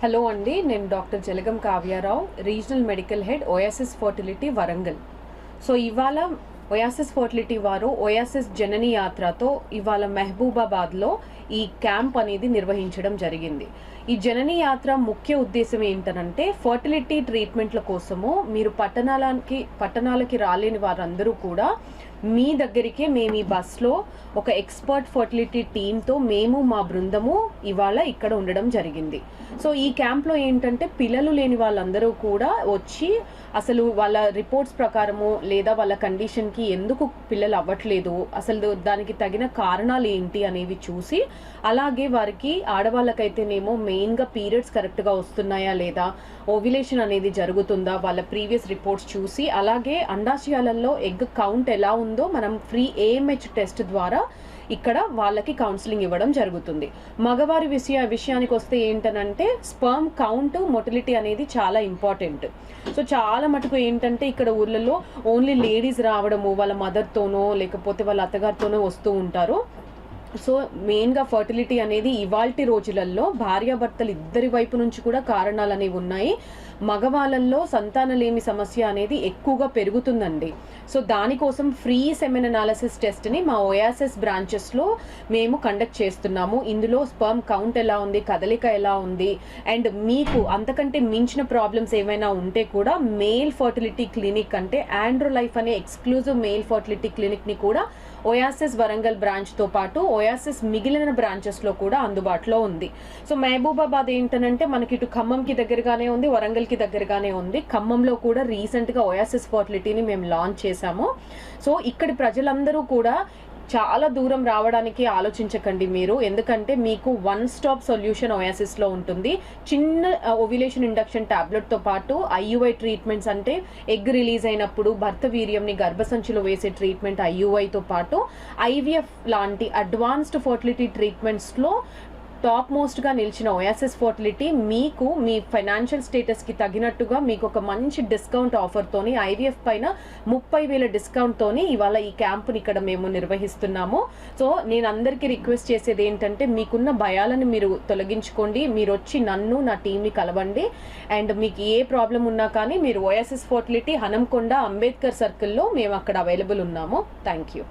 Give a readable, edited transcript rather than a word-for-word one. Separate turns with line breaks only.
Hello అండి, నేను doctor Jalagam Kavya Rao, regional medical head Oasis fertility Warangal. So ఇవాళ ఓయాసిస్ ఫర్టిలిటీ వారు ఓయాసిస్ జనని యాత్రతో ఇవాళ మహబూబాబాద్లో ఈ క్యాంప్ అనేది నిర్వహించడం జరిగింది. ఈ జనని యాత్ర ముఖ్య ఉద్దేశం ఏంటనంటే ఫర్టిలిటీ ట్రీట్మెంట్ల కోసము మీరు పట్టణాలకి రాలేని వారందరూ కూడా మీ దగ్గరికే మేము ఈ బస్లో ఒక ఎక్స్పర్ట్ ఫర్టిలిటీ టీంతో మేము మా బృందము ఇవాళ ఇక్కడ ఉండడం జరిగింది. సో ఈ క్యాంప్లో ఏంటంటే పిల్లలు లేని వాళ్ళందరూ కూడా వచ్చి అసలు వాళ్ళ రిపోర్ట్స్ ప్రకారము లేదా వాళ్ళ కండిషన్కి ఎందుకు పిల్లలు అవ్వట్లేదు, అసలు దానికి తగిన కారణాలు ఏంటి అనేవి చూసి, అలాగే వారికి ఆడవాళ్ళకైతేనేమో మెయిన్గా పీరియడ్స్ కరెక్ట్గా వస్తున్నాయా లేదా, ఓవ్యులేషన్ అనేది జరుగుతుందా, వాళ్ళ ప్రీవియస్ రిపోర్ట్స్ చూసి, అలాగే అండాశయాలలో ఎగ్ కౌంట్ ఎలా ఉందో మనం ఫ్రీ AMH టెస్ట్ ద్వారా ఇక్కడ వాళ్ళకి కౌన్సిలింగ్ ఇవ్వడం జరుగుతుంది. మగవారి విషయానికి వస్తే ఏంటనంటే స్పర్మ్ కౌంట్ మొటిలిటీ అనేది చాలా ఇంపార్టెంట్. సో చాలా మటుకు ఏంటంటే ఇక్కడ ఊర్లలో ఓన్లీ లేడీస్ రావడము వాళ్ళ మదర్తోనో లేకపోతే వాళ్ళ అత్తగారితోనో వస్తూ ఉంటారు. సో మెయిన్గా ఫర్టిలిటీ అనేది ఇవాల్టి రోజులలో భార్యాభర్తలు ఇద్దరి వైపు నుంచి కూడా కారణాలు అనేవి ఉన్నాయి. మగవాళ్ళల్లో సంతానలేమి సమస్య అనేది ఎక్కువగా పెరుగుతుందండి. సో దానికోసం ఫ్రీ సెమెన్ అనాలిసిస్ టెస్ట్ని మా ఓయాసిస్ బ్రాంచెస్లో మేము కండక్ట్ చేస్తున్నాము. ఇందులో స్పర్మ్ కౌంట్ ఎలా ఉంది, కదలిక ఎలా ఉంది, అండ్ మీకు అంతకంటే మించిన ప్రాబ్లమ్స్ ఏమైనా ఉంటే కూడా మెయిల్ ఫర్టిలిటీ క్లినిక్ అంటే ఆండ్రోలైఫ్ అనే ఎక్స్క్లూజివ్ మెయిల్ ఫర్టిలిటీ క్లినిక్ని కూడా ఓయాసిస్ వరంగల్ బ్రాంచ్తో పాటు ఓయాసిస్ మిగిలిన బ్రాంచెస్లో కూడా అందుబాటులో ఉంది. సో మహబూబాబాద్ ఏంటనంటే మనకి ఇటు ఖమ్మంకి దగ్గరగానే ఉంది, వరంగల్కి దగ్గరగానే ఉంది. ఖమ్మంలో కూడా రీసెంట్గా ఓయాసిస్ ఫర్టిలిటీని మేము లాంచ్ చేశాము. సో ఇక్కడి ప్రజలందరూ కూడా చాలా దూరం రావడానికి ఆలోచించకండి మీరు, ఎందుకంటే మీకు వన్ స్టాప్ సొల్యూషన్ ఓయాసిస్లో ఉంటుంది. చిన్న ఓవ్యులేషన్ ఇండక్షన్ టాబ్లెట్తో పాటు IUI ట్రీట్మెంట్స్ అంటే ఎగ్ రిలీజ్ అయినప్పుడు భర్త వీర్యంని గర్భసంచిలో వేసే ట్రీట్మెంట్ IUIతో పాటు IVF లాంటి అడ్వాన్స్డ్ ఫర్టిలిటీ ట్రీట్మెంట్స్లో టాప్ మోస్ట్గా నిలిచిన ఓయాసిస్ ఫర్టిలిటీ మీకు మీ ఫైనాన్షియల్ స్టేటస్కి తగినట్టుగా మీకు ఒక మంచి డిస్కౌంట్ ఆఫర్తోని IVF పైన 30,000 డిస్కౌంట్తోని ఇవాళ ఈ క్యాంప్ని ఇక్కడ మేము నిర్వహిస్తున్నాము. సో నేను అందరికీ రిక్వెస్ట్ చేసేది ఏంటంటే మీకున్న భయాలను మీరు తొలగించుకోండి, మీరు వచ్చి నన్ను నా టీంని కలవండి. అండ్ మీకు ఏ ప్రాబ్లం ఉన్నా కానీ మీరు ఓయాసిస్ ఫర్టిలిటీ హనంకొండ అంబేద్కర్ సర్కిల్లో మేము అక్కడ అవైలబుల్ ఉన్నాము. Thank you.